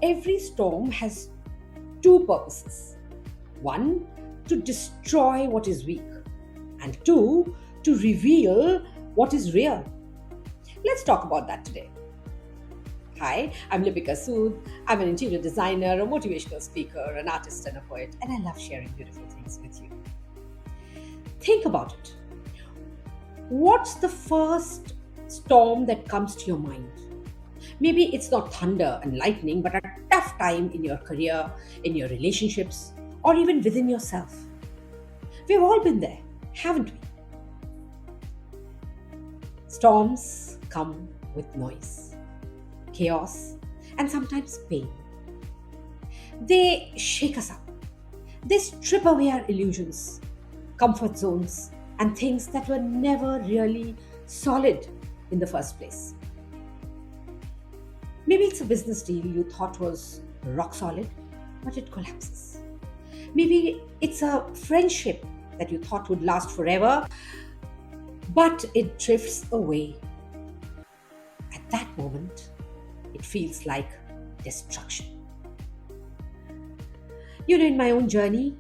Every storm has two purposes: one, to destroy what is weak, and two, to reveal what is real. Let's talk about that today. Hi, I'm Lipika Sud. I'm an interior designer, a motivational speaker, an artist, and a poet, and I love sharing beautiful things with you. Think about it. What's the first storm that comes to your mind? Maybe it's not thunder and lightning, but a tough time in your career, in your relationships, or even within yourself. We've all been there, haven't we? Storms come with noise, chaos, and sometimes pain. They shake us up. They strip away our illusions, comfort zones, and things that were never really solid in the first place. Maybe it's a business deal you thought was rock solid, but it collapses. Maybe it's a friendship that you thought would last forever, but it drifts away. At that moment, it feels like destruction. In my own journey,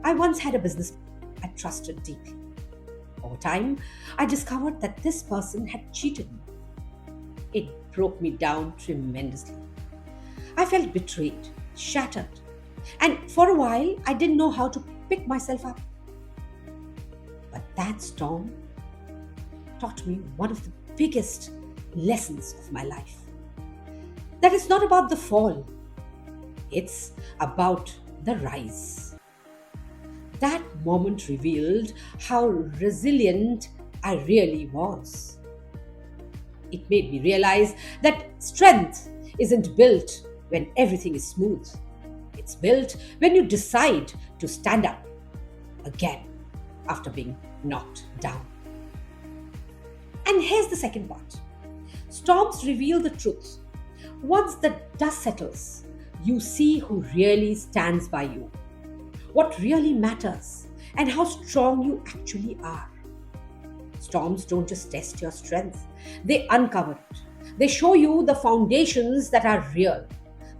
I once had a business I trusted deeply. Over time, I discovered that this person had cheated me. It broke me down tremendously. I felt betrayed, shattered, and for a while, I didn't know how to pick myself up. But that storm taught me one of the biggest lessons of my life. That it's not about the fall, it's about the rise. That moment revealed how resilient I really was. It made me realize that strength isn't built when everything is smooth. It's built when you decide to stand up again after being knocked down. And here's the second part: storms reveal the truth. Once the dust settles, you see who really stands by you, what really matters, and how strong you actually are. Storms don't just test your strength, they uncover it. They show you the foundations that are real,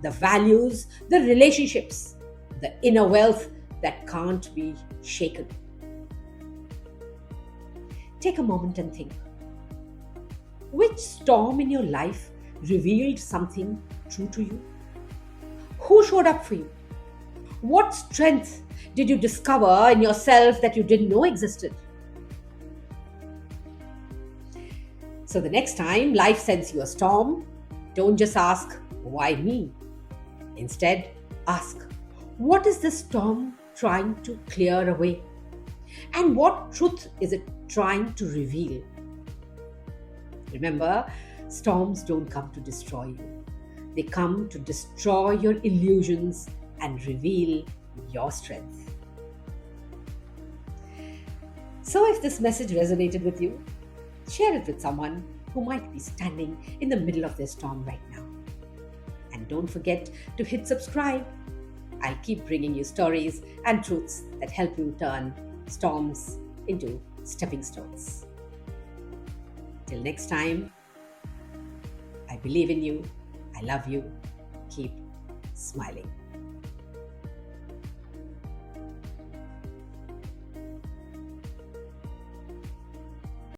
the values, the relationships, the inner wealth that can't be shaken. Take a moment and think. Which storm in your life revealed something true to you? Who showed up for you? What strength did you discover in yourself that you didn't know existed? So the next time life sends you a storm, don't just ask, why me? Instead, ask, what is this storm trying to clear away? And what truth is it trying to reveal? Remember, storms don't come to destroy you. They come to destroy your illusions and reveal your strength. So if this message resonated with you, share it with someone who might be standing in the middle of their storm right now. And don't forget to hit subscribe. I'll keep bringing you stories and truths that help you turn storms into stepping stones. Till next time, I believe in you. I love you. Keep smiling.